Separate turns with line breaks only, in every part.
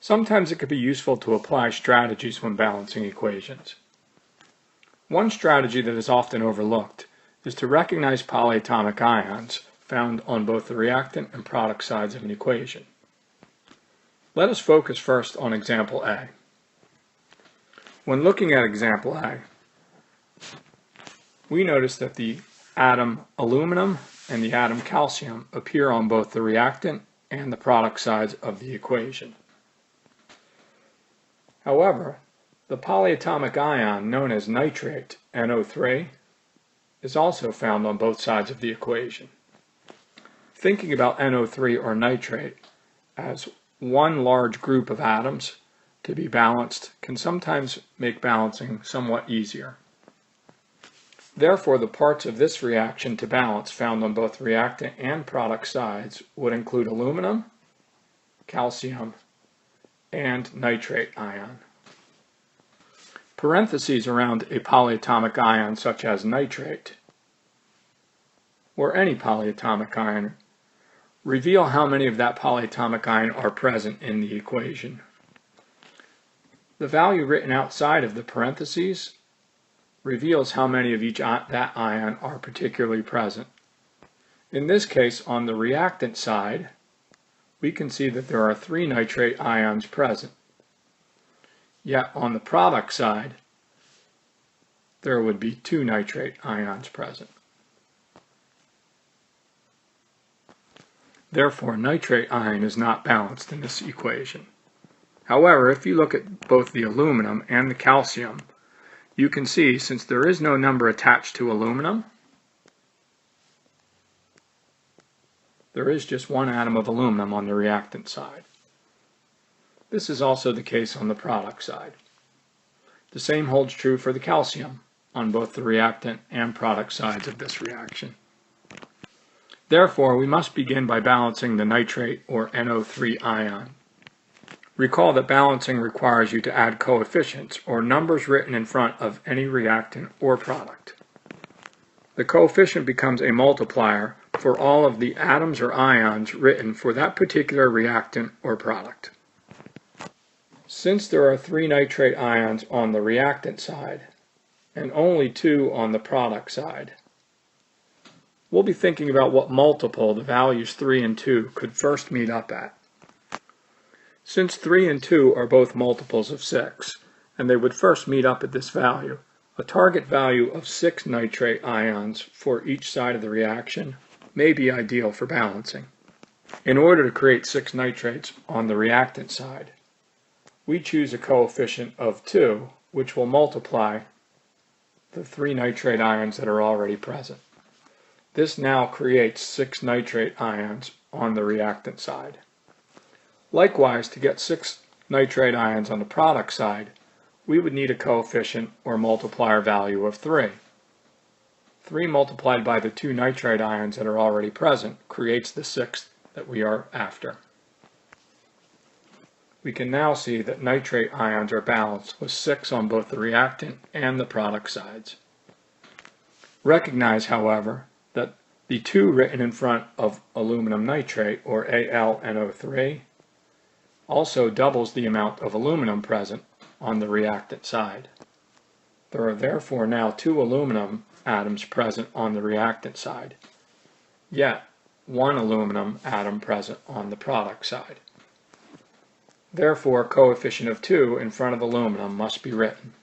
Sometimes it can be useful to apply strategies when balancing equations. One strategy that is often overlooked is to recognize polyatomic ions found on both the reactant and product sides of an equation. Let us focus first on example A. When looking at example A, we notice that the atom aluminum and the atom calcium appear on both the reactant and the product sides of the equation. However, the polyatomic ion known as nitrate, NO3, is also found on both sides of the equation. Thinking about NO3 or nitrate as one large group of atoms to be balanced can sometimes make balancing somewhat easier. Therefore, the parts of this reaction to balance found on both reactant and product sides would include aluminum, calcium, and nitrate ion. Parentheses around a polyatomic ion such as nitrate, or any polyatomic ion, reveal how many of that polyatomic ion are present in the equation. The value written outside of the parentheses reveals how many of that ion are particularly present. In this case, on the reactant side, we can see that there are 3 nitrate ions present. Yet on the product side, there would be 2 nitrate ions present. Therefore, nitrate ion is not balanced in this equation. However, if you look at both the aluminum and the calcium, you can see, since there is no number attached to aluminum, there is just one atom of aluminum on the reactant side. This is also the case on the product side. The same holds true for the calcium on both the reactant and product sides of this reaction. Therefore, we must begin by balancing the nitrate or NO3 ion. Recall that balancing requires you to add coefficients or numbers written in front of any reactant or product. The coefficient becomes a multiplier for all of the atoms or ions written for that particular reactant or product. Since there are 3 nitrate ions on the reactant side and only 2 on the product side, we'll be thinking about what multiple the values 3 and 2 could first meet up at. Since 3 and 2 are both multiples of 6, and they would first meet up at this value, a target value of 6 nitrate ions for each side of the reaction may be ideal for balancing. In order to create 6 nitrates on the reactant side, we choose a coefficient of 2, which will multiply the 3 nitrate ions that are already present. This now creates 6 nitrate ions on the reactant side. Likewise, to get 6 nitrate ions on the product side, we would need a coefficient or multiplier value of 3. 3 multiplied by the 2 nitrate ions that are already present creates the 6th that we are after. We can now see that nitrate ions are balanced with 6 on both the reactant and the product sides. Recognize, however, that the 2 written in front of aluminum nitrate, or AlNO3, also doubles the amount of aluminum present on the reactant side. There are therefore now 2 aluminum atoms present on the reactant side, yet 1 aluminum atom present on the product side. Therefore, a coefficient of 2 in front of aluminum must be written.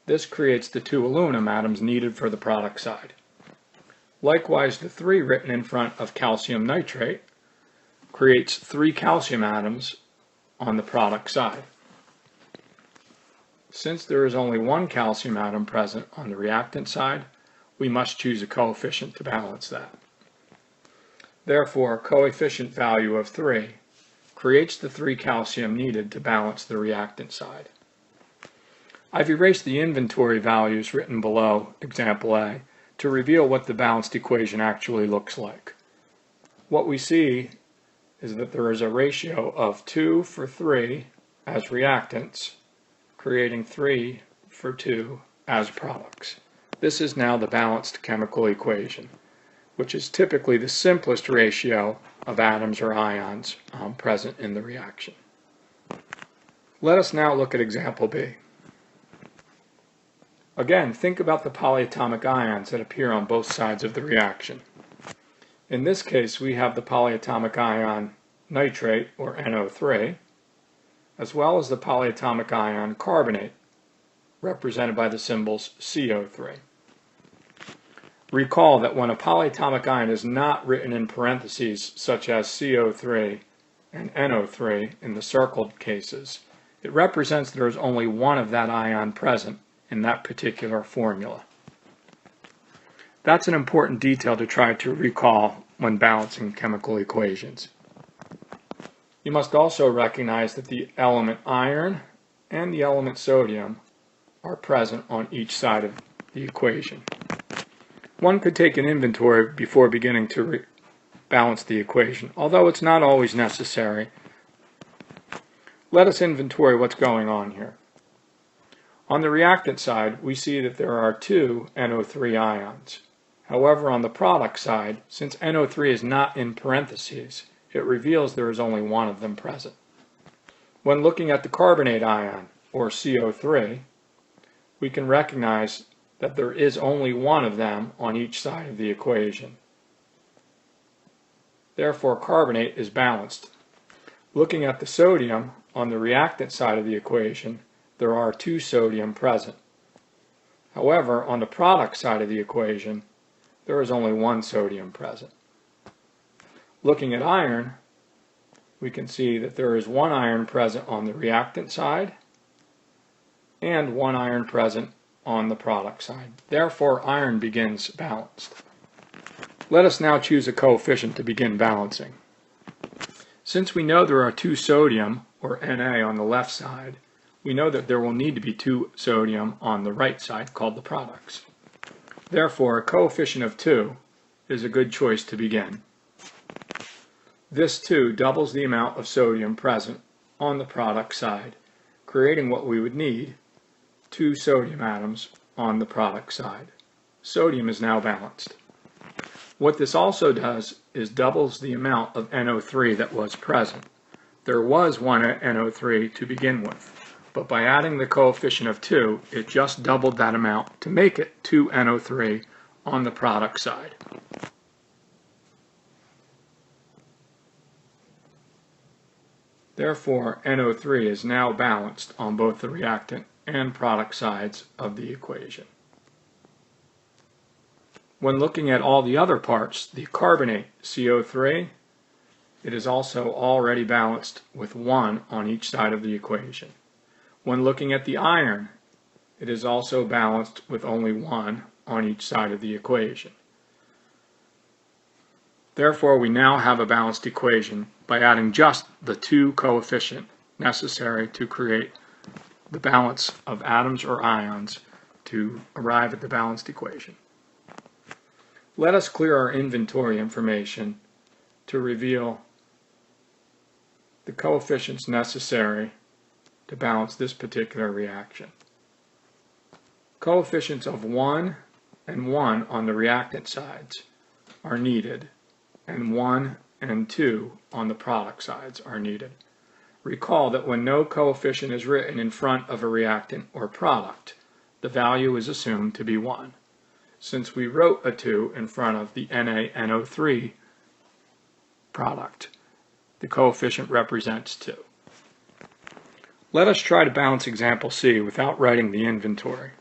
This creates the 2 aluminum atoms needed for the product side. Likewise, the 3 written in front of calcium nitrate creates 3 calcium atoms on the product side. Since there is only 1 calcium atom present on the reactant side, we must choose a coefficient to balance that. Therefore, a coefficient value of 3 creates the 3 calcium needed to balance the reactant side. I've erased the inventory values written below example A to reveal what the balanced equation actually looks like. What we see is that there is a ratio of 2 for 3 as reactants, creating 3 for 2 as products. This is now the balanced chemical equation, which is typically the simplest ratio of atoms or ions present in the reaction. Let us now look at example B. Again, think about the polyatomic ions that appear on both sides of the reaction. In this case, we have the polyatomic ion nitrate, or NO3, as well as the polyatomic ion carbonate, represented by the symbols CO3. Recall that when a polyatomic ion is not written in parentheses, such as CO3 and NO3 in the circled cases, it represents there is only one of that ion present in that particular formula. That's an important detail to try to recall when balancing chemical equations. You must also recognize that the element iron and the element sodium are present on each side of the equation. One could take an inventory before beginning to balance the equation, although it's not always necessary. Let us inventory what's going on here. On the reactant side, we see that there are two NO3 ions. However, on the product side, since NO3 is not in parentheses, it reveals there is only one of them present. When looking at the carbonate ion, or CO3, we can recognize that there is only one of them on each side of the equation. Therefore, carbonate is balanced. Looking at the sodium, on the reactant side of the equation, there are two sodium present. However, on the product side of the equation, there is only one sodium present. Looking at iron, we can see that there is one iron present on the reactant side and one iron present on the product side. Therefore, iron begins balanced. Let us now choose a coefficient to begin balancing. Since we know there are two sodium, or Na, on the left side, we know that there will need to be two sodium on the right side, called the products. Therefore, a coefficient of 2 is a good choice to begin. This 2 doubles the amount of sodium present on the product side, creating what we would need, 2 sodium atoms on the product side. Sodium is now balanced. What this also does is doubles the amount of NO3 that was present. There was one NO3 to begin with, but by adding the coefficient of 2, it just doubled that amount to make it 2 NO3 on the product side. Therefore, NO3 is now balanced on both the reactant and product sides of the equation. When looking at all the other parts, the carbonate, CO3, it is also already balanced with 1 on each side of the equation. When looking at the iron, it is also balanced with only 1 on each side of the equation. Therefore, we now have a balanced equation by adding just the 2 coefficient necessary to create the balance of atoms or ions to arrive at the balanced equation. Let us clear our inventory information to reveal the coefficients necessary to balance this particular reaction. Coefficients of 1 and 1 on the reactant sides are needed, and 1 and 2 on the product sides are needed. Recall that when no coefficient is written in front of a reactant or product, the value is assumed to be 1. Since we wrote a 2 in front of the NaNO3 product, the coefficient represents 2. Let us try to balance example C without writing the inventory.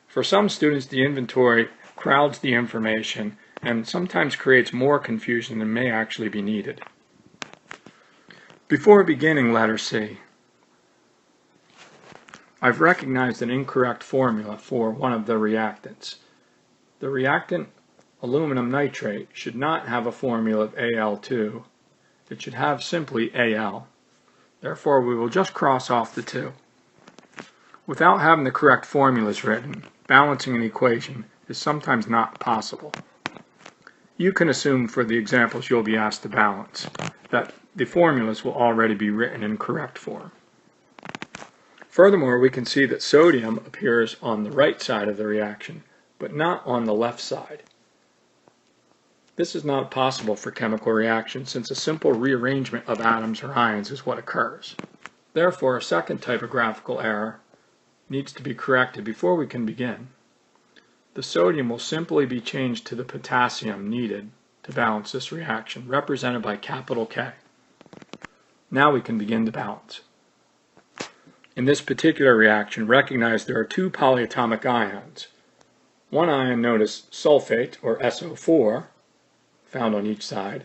For some students, the inventory crowds the information and sometimes creates more confusion than may actually be needed. Before beginning letter C, I've recognized an incorrect formula for one of the reactants. The reactant aluminum nitrate should not have a formula of Al2. It should have simply Al. Therefore, we will just cross off the 2. Without having the correct formulas written, balancing an equation is sometimes not possible. You can assume for the examples you'll be asked to balance that the formulas will already be written in correct form. Furthermore, we can see that sodium appears on the right side of the reaction, but not on the left side. This is not possible for chemical reactions since a simple rearrangement of atoms or ions is what occurs. Therefore, a second typographical error needs to be corrected before we can begin. The sodium will simply be changed to the potassium needed to balance this reaction, represented by capital K. Now we can begin to balance. In this particular reaction, recognize there are two polyatomic ions. One ion known as sulfate, or SO4, found on each side.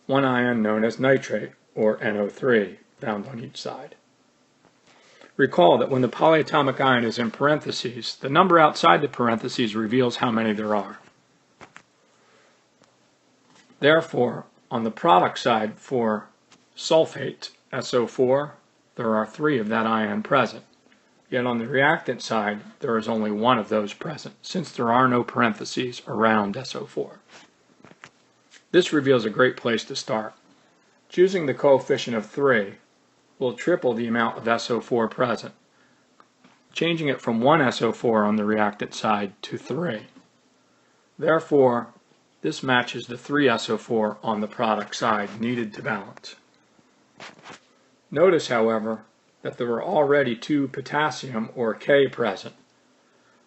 One ion known as nitrate, or NO3, found on each side. Recall that when the polyatomic ion is in parentheses, the number outside the parentheses reveals how many there are. Therefore, on the product side for sulfate, SO4, there are 3 of that ion present. Yet on the reactant side, there is only 1 of those present, since there are no parentheses around SO4. This reveals a great place to start. Choosing the coefficient of 3 will triple the amount of SO4 present, changing it from 1 SO4 on the reactant side to 3. Therefore, this matches the 3 SO4 on the product side needed to balance. Notice, however, that there were already 2 potassium, or K, present.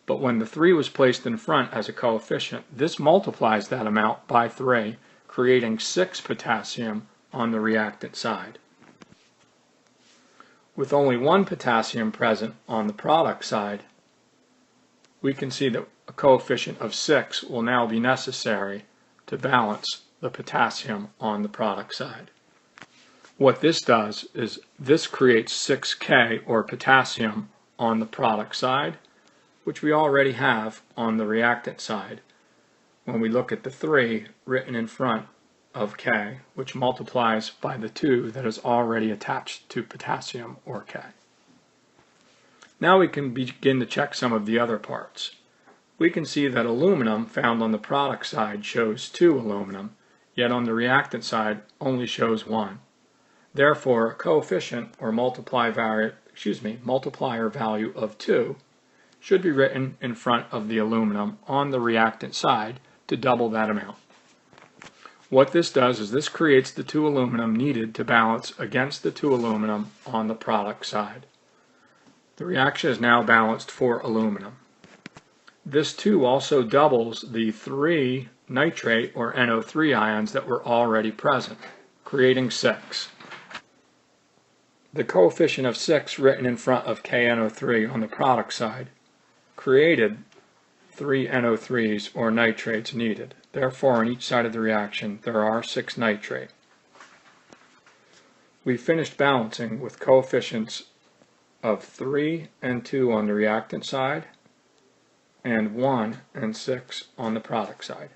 But when the 3 was placed in front as a coefficient, this multiplies that amount by 3, creating 6 potassium on the reactant side. With only 1 potassium present on the product side, we can see that a coefficient of 6 will now be necessary to balance the potassium on the product side. What this does is this creates 6K, or potassium, on the product side, which we already have on the reactant side when we look at the 3 written in front of K, which multiplies by the 2 that is already attached to potassium, or K. Now we can begin to check some of the other parts. We can see that aluminum found on the product side shows 2 aluminum, yet on the reactant side only shows 1. Therefore, a coefficient, or multiplier value of 2 should be written in front of the aluminum on the reactant side to double that amount. What this does is this creates the 2 aluminum needed to balance against the 2 aluminum on the product side. The reaction is now balanced for aluminum. This 2 also doubles the 3 nitrate, or NO3 ions that were already present, creating 6. The coefficient of 6 written in front of KNO3 on the product side created 3 NO3s, or nitrates, needed. Therefore, on each side of the reaction, there are 6 nitrate. We finished balancing with coefficients of 3 and 2 on the reactant side, and 1 and 6 on the product side.